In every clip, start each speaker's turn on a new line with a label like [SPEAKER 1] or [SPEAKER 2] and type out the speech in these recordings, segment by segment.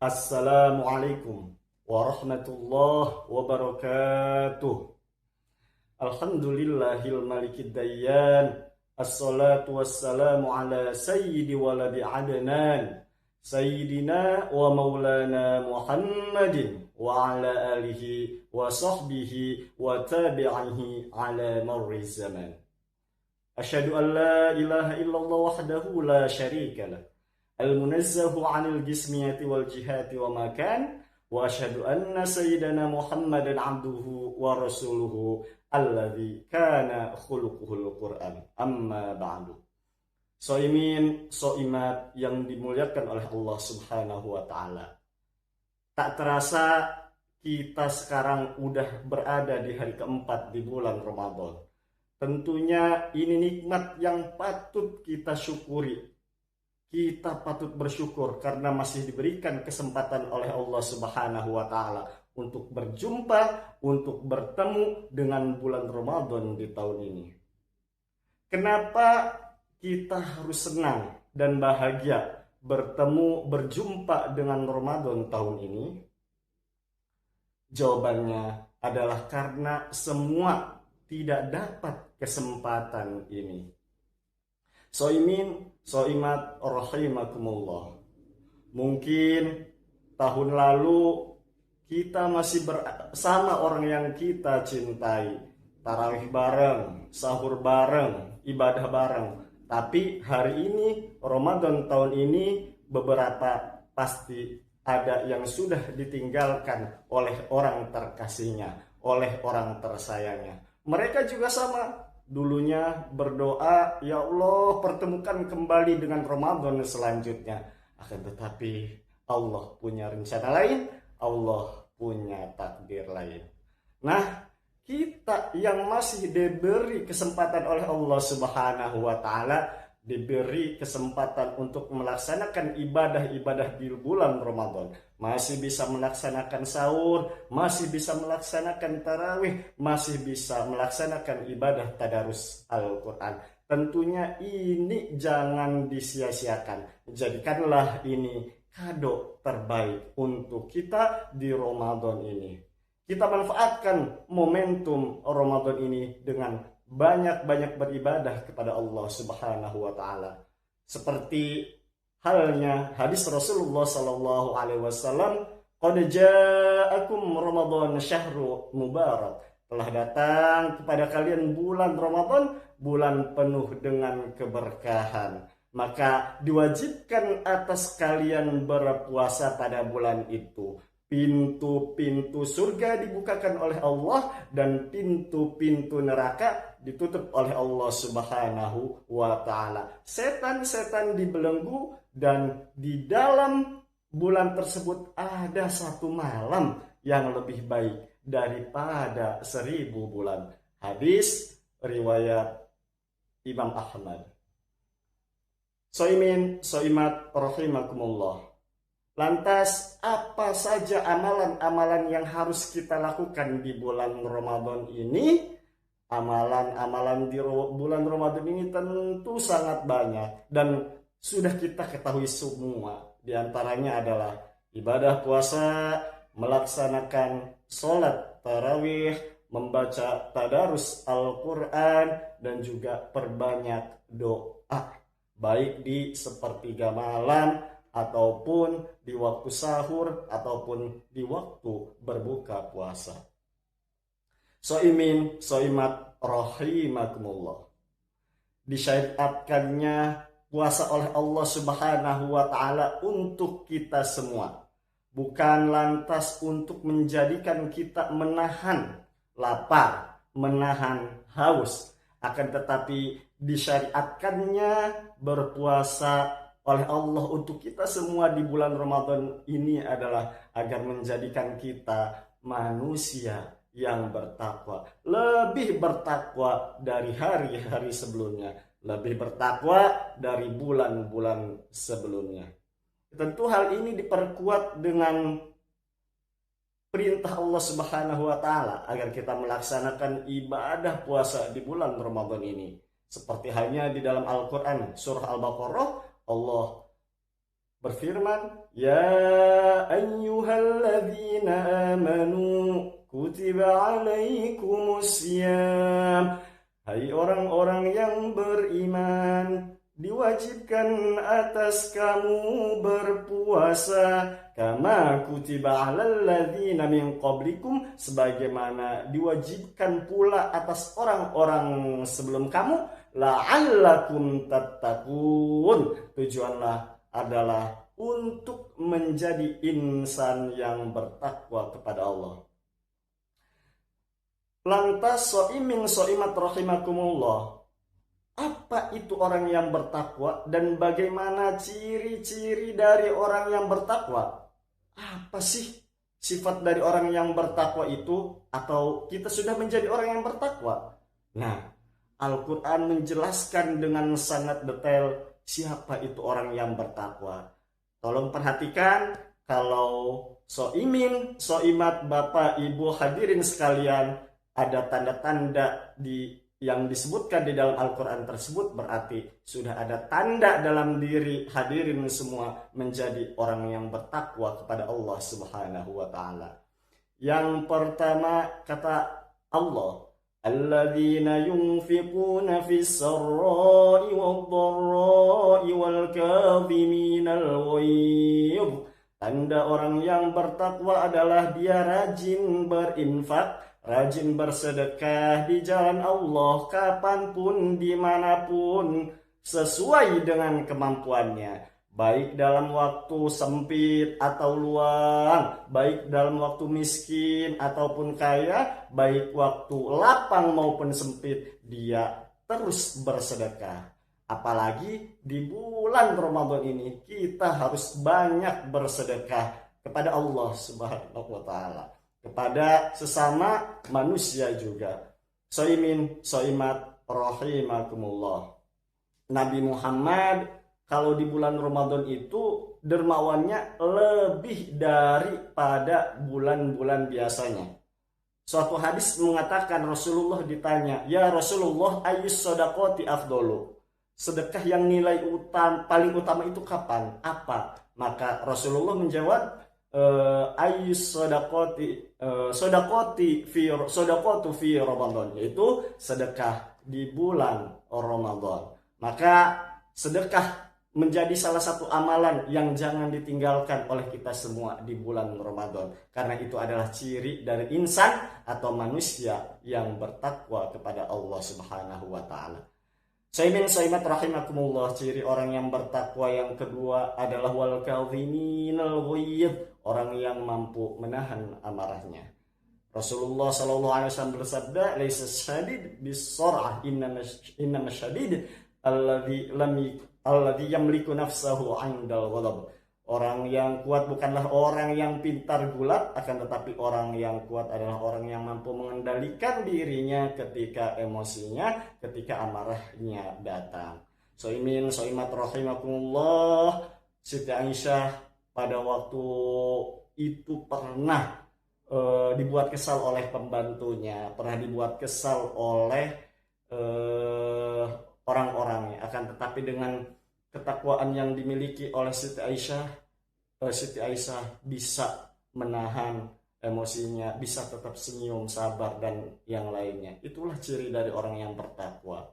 [SPEAKER 1] Assalamualaikum warahmatullahi wabarakatuh. Alhamdulillahil malikid dayyan. Assalatu wassalamu ala sayyidi waladi adnan, sayyidina wa maulana Muhammadin wa ala alihi wa sahbihi wa tabi'ihi ala marri zaman. Asyhadu an la ilaha illallah wahdahu la syarika lah, al-munazzahu 'anil jismiyati wal jihati wa ma kan, wa asyhadu anna sayyidana Muhammadan 'abduhu wa rasuluhu alladzi kana khuluquhul Qur'an. Amma ba'du. Shaimin, shaimat yang dimuliakan oleh Allah Subhanahu wa taala. Tak terasa kita sekarang udah berada di hari keempat di bulan Ramadan. Tentunya ini nikmat yang patut kita syukuri. Kita patut bersyukur karena masih diberikan kesempatan oleh Allah Subhanahu wa taala untuk berjumpa, untuk bertemu dengan bulan Ramadan di tahun ini. Kenapa kita harus senang dan bahagia bertemu, berjumpa dengan Ramadan tahun ini? Jawabannya adalah karena semua tidak dapat kesempatan ini. Shaimin, shaimat rahimakumullah. Mungkin tahun lalu kita masih bersama orang yang kita cintai, tarawih bareng, sahur bareng, ibadah bareng. Tapi hari ini, Ramadan tahun ini, beberapa pasti ada yang sudah ditinggalkan oleh orang terkasihnya, oleh orang tersayangnya. Mereka juga sama, dulunya berdoa, ya Allah pertemukan kembali dengan Ramadan selanjutnya. Akan tetapi Allah punya rencana lain, Allah punya takdir lain. Nah, kita yang masih diberi kesempatan oleh Allah Subhanahu wa taala, diberi kesempatan untuk melaksanakan ibadah-ibadah di bulan Ramadan, masih bisa melaksanakan sahur, masih bisa melaksanakan tarawih, masih bisa melaksanakan ibadah tadarus Al-Quran. Tentunya ini jangan disia-siakan. Jadikanlah ini kado terbaik untuk kita di Ramadan ini. Kita manfaatkan momentum Ramadan ini dengan banyak-banyak beribadah kepada Allah Subhanahu wa taala. Seperti halnya hadis Rasulullah sallallahu alaihi wasallam, "Qad ja'akum Ramadan syahrul mubarak." Telah datang kepada kalian bulan Ramadan, bulan penuh dengan keberkahan. Maka diwajibkan atas kalian berpuasa pada bulan itu. Pintu-pintu surga dibukakan oleh Allah dan pintu-pintu neraka ditutup oleh Allah Subhanahu wa taala. Setan-setan dibelenggu dan di dalam bulan tersebut ada satu malam yang lebih baik daripada 1000 bulan. Hadis riwayat Imam Ahmad. Shaimin, shaimat rahimakumullah. Lantas apa saja amalan-amalan yang harus kita lakukan di bulan Ramadan ini? Amalan-amalan di bulan Ramadan ini tentu sangat banyak dan sudah kita ketahui semua. Di antaranya adalah ibadah puasa, melaksanakan sholat tarawih, membaca tadarus Al-Quran, dan juga perbanyak doa. Baik di sepertiga malam, ataupun di waktu sahur, ataupun di waktu berbuka puasa. Shaimin, shaimat rahimakumullah. Disyariatkannya puasa oleh Allah Subhanahu wa taala untuk kita semua. Bukan lantas untuk menjadikan kita menahan lapar, menahan haus. Akan tetapi disyariatkannya berpuasa oleh Allah untuk kita semua di bulan Ramadan ini adalah agar menjadikan kita manusia yang bertakwa, lebih bertakwa dari hari-hari sebelumnya, lebih bertakwa dari bulan-bulan sebelumnya. Tentu hal ini diperkuat dengan perintah Allah Subhanahu wa taala agar kita melaksanakan ibadah puasa di bulan Ramadan ini. Seperti halnya di dalam Al-Qur'an surah Al-Baqarah, Allah berfirman, "Ya ayyuhalladzina amanu kutiba alaikumusiyam." Hai orang-orang yang beriman, diwajibkan atas kamu berpuasa, kama kutiba alal ladzina min qablikum, sebagaimana diwajibkan pula atas orang-orang sebelum kamu, la'allakum tattaqun. Tujuanlah adalah untuk menjadi insan yang bertakwa kepada Allah. Lantas so'imin so'imat rahimakumullah, apa itu orang yang bertakwa dan bagaimana ciri-ciri dari orang yang bertakwa? Apa sih sifat dari orang yang bertakwa itu? Atau kita sudah menjadi orang yang bertakwa? Nah, Al-Quran menjelaskan dengan sangat detail siapa itu orang yang bertakwa. Tolong perhatikan, kalau so'imin, so'imat, Bapak Ibu hadirin sekalian, ada tanda-tanda yang disebutkan di dalam Al-Quran tersebut, berarti sudah ada tanda dalam diri hadirin semua menjadi orang yang bertakwa kepada Allah Subhanahu wa Ta'ala. Yang pertama, kata Allah, alladzina yunfiquna fis sarra'i wad-dharra'i wal kadhiminal ghaidh. Tanda orang yang bertakwa adalah dia rajin berinfak, rajin bersedekah di jalan Allah kapanpun, dimanapun, sesuai dengan kemampuannya. Baik dalam waktu sempit atau luang, baik dalam waktu miskin ataupun kaya, baik waktu lapang maupun sempit, dia terus bersedekah. Apalagi di bulan Ramadan ini, kita harus banyak bersedekah kepada Allah Subhanahu wa Ta'ala, kepada sesama manusia juga. Soimin, soimat, rahimakumullah. Nabi Muhammad kalau di bulan Ramadan itu dermawannya lebih daripada bulan-bulan biasanya. Suatu hadis mengatakan, Rasulullah ditanya, "Ya Rasulullah, ayyus shadaqati afdalu?" Sedekah yang nilai paling utama itu kapan? Apa? Maka Rasulullah menjawab, ayyus sodakoti fi Ramadan, yaitu sedekah di bulan Ramadan. Maka sedekah menjadi salah satu amalan yang jangan ditinggalkan oleh kita semua di bulan Ramadan, karena itu adalah ciri dari insan atau manusia yang bertakwa kepada Allah Subhanahu wa Ta'ala. Saimin saimat rahimakumullah, ciri orang yang bertakwa yang kedua adalah wal kadhiminal ghaidh, orang yang mampu menahan amarahnya. Rasulullah sallallahu alaihi wasallam bersabda, "Laisa syadid bis-sur'ah, innama syadid alladhi yamliku nafsahu 'indal ghadab." Orang yang kuat bukanlah orang yang pintar gulat, akan tetapi orang yang kuat adalah orang yang mampu mengendalikan dirinya ketika emosinya, ketika amarahnya datang. Soimin, soimat rahimakumullah, Siti Aisyah pada waktu itu pernah dibuat kesal oleh pembantunya, pernah dibuat kesal oleh orang-orangnya. Akan tetapi dengan ketakwaan yang dimiliki oleh Siti Aisyah bisa menahan emosinya, bisa tetap senyum, sabar, dan yang lainnya. Itulah ciri dari orang yang bertakwa.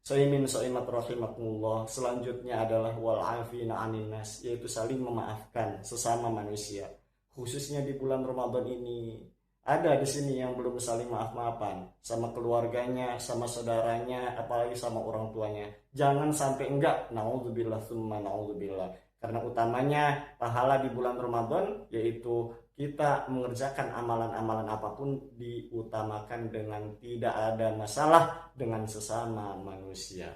[SPEAKER 1] Soimin soimat rahimakumullah, selanjutnya adalah wal afina anin nas, yaitu saling memaafkan sesama manusia. Khususnya di bulan Ramadan ini, ada di sini yang belum saling maaf-maafan sama keluarganya, sama saudaranya, apalagi sama orang tuanya. Jangan sampai enggak, naudzubillah tsumma naudzubillah. Karena utamanya pahala di bulan Ramadan, yaitu kita mengerjakan amalan-amalan apapun diutamakan dengan tidak ada masalah dengan sesama manusia.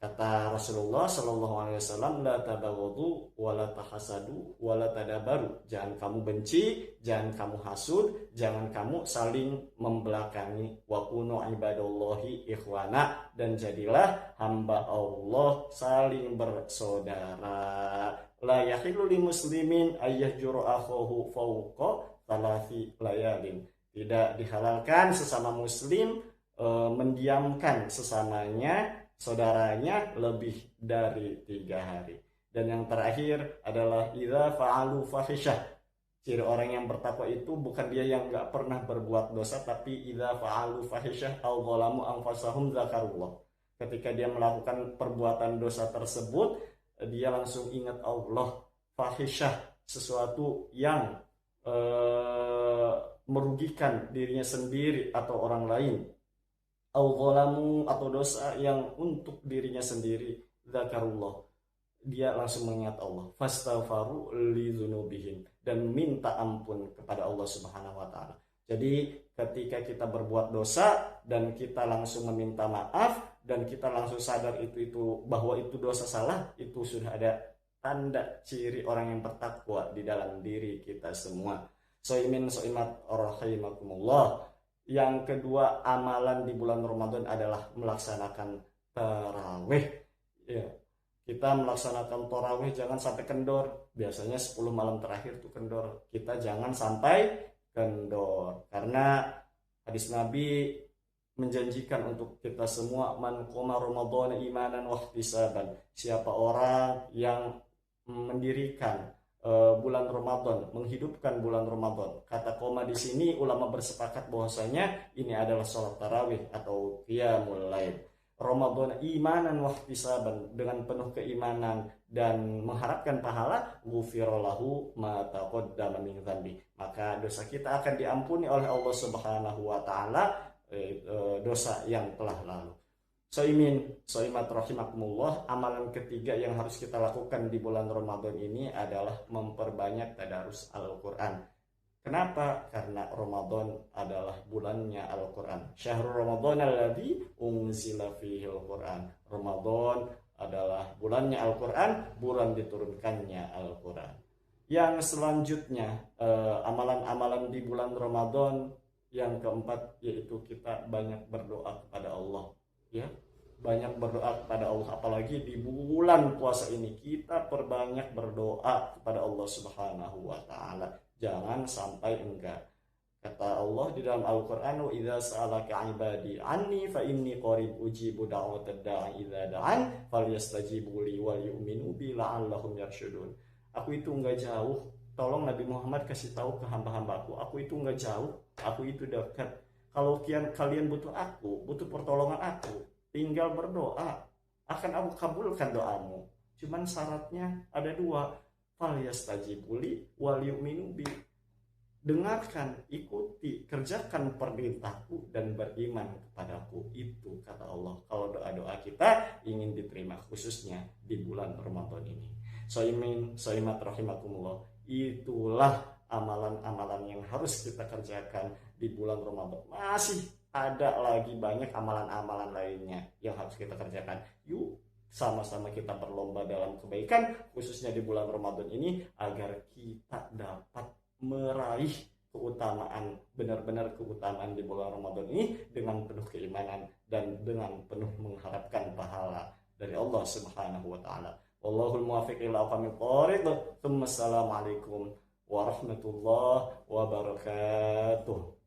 [SPEAKER 1] Kata Rasulullah sallallahu alaihi wasallam, la tabaghadu wa la tahasadu wa la tadabaru. Jangan kamu benci, jangan kamu hasud, jangan kamu saling membelakangi. Wa kunu ibadallahi ikhwana, dan jadilah hamba Allah saling bersaudara. La yahillu li muslimin ayyahjuru akhahu fawqa thalathi layalin. Tidak dihalalkan sesama muslim mendiamkan sesamanya, saudaranya, lebih dari 3 hari. Dan yang terakhir adalah idza fa'alu fahisyah. Ciri orang yang bertakwa itu bukan dia yang nggak pernah berbuat dosa, tapi idza fa'alu fahisyah aw zalamu anfusahum dzakarullah. Ketika dia melakukan perbuatan dosa tersebut, dia langsung ingat Allah. Fahisyah, sesuatu yang merugikan dirinya sendiri atau orang lain. Aw zalamu, atau dosa yang untuk dirinya sendiri, dzakarullah, dia langsung mengingat Allah. Fastaghfaru li dzunubihim, dan minta ampun kepada Allah Subhanahu wa taala. Jadi ketika kita berbuat dosa dan kita langsung meminta maaf dan kita langsung sadar itu bahwa itu dosa salah, itu sudah ada tanda ciri orang yang bertakwa di dalam diri kita semua. Soimin soimat rahimakumullah. Yang kedua, amalan di bulan Ramadan adalah melaksanakan tarawih. Ya, kita melaksanakan tarawih jangan sampai kendor. Biasanya 10 malam terakhir tuh kendor. Kita jangan sampai kendor. Karena hadis Nabi menjanjikan untuk kita semua, man qoma ramadhana imanan wahtisaban. Siapa orang yang mendirikan bulan Ramadan, menghidupkan bulan Ramadan. Kata koma di sini ulama bersepakat bahwasanya ini adalah sholat tarawih atau qiyamul lail. Ramadan imanan wahtisaban, dengan penuh keimanan dan mengharapkan pahala, ghufirallahu ma taqaddama min dzambi, maka dosa kita akan diampuni oleh Allah Subhanahu wa taala, dosa yang telah lalu. Soimat rahimakumullah, amalan ketiga yang harus kita lakukan di bulan Ramadan ini adalah memperbanyak tadarus Al-Quran. Kenapa? Karena Ramadan adalah bulannya Al-Quran. Syahrul Ramadan alladzi unzila fihi Al-Quran. Ramadan adalah bulannya Al-Quran, bulan diturunkannya Al-Quran. Yang selanjutnya, amalan-amalan di bulan Ramadan yang keempat, yaitu kita banyak berdoa kepada Allah. Ya, banyak berdoa kepada Allah, apalagi di bulan puasa ini kita perbanyak berdoa kepada Allah Subhanahu wa taala. Jangan sampai enggak. Kata Allah di dalam Al-Qur'an, "Wa idza sa'alaka 'ibadi 'anni fa inni qarib ujibu da'watad da'i idza da'an falyastajibu li wal yu'minu bi la'allahum yarshudun." Aku itu enggak jauh. Tolong Nabi Muhammad kasih tahu ke hamba-hambaku, aku itu enggak jauh, aku itu dekat. Kalau kalian butuh aku, butuh pertolongan aku, tinggal berdoa, akan aku kabulkan doamu. Cuman syaratnya ada dua, falyastajibu li wal yu'minu bi. Dengarkan, ikuti, kerjakan perintahku dan beriman kepadaku. Itu kata Allah. Kalau doa-doa kita ingin diterima, khususnya di bulan Ramadan ini. Soimat rahimakumullah. Itulah amalan-amalan yang harus kita kerjakan di bulan Ramadan. Masih ada lagi banyak amalan-amalan lainnya yang harus kita kerjakan. Yuk sama-sama kita berlomba dalam kebaikan, khususnya di bulan Ramadan ini, agar kita dapat meraih keutamaan, benar-benar keutamaan di bulan Ramadan ini dengan penuh keimanan dan dengan penuh mengharapkan pahala dari Allah Subhanahu wa taala. Wallahul muwaffiq ila aqwamit thoriq. Assalamualaikum warahmatullahi wabarakatuh.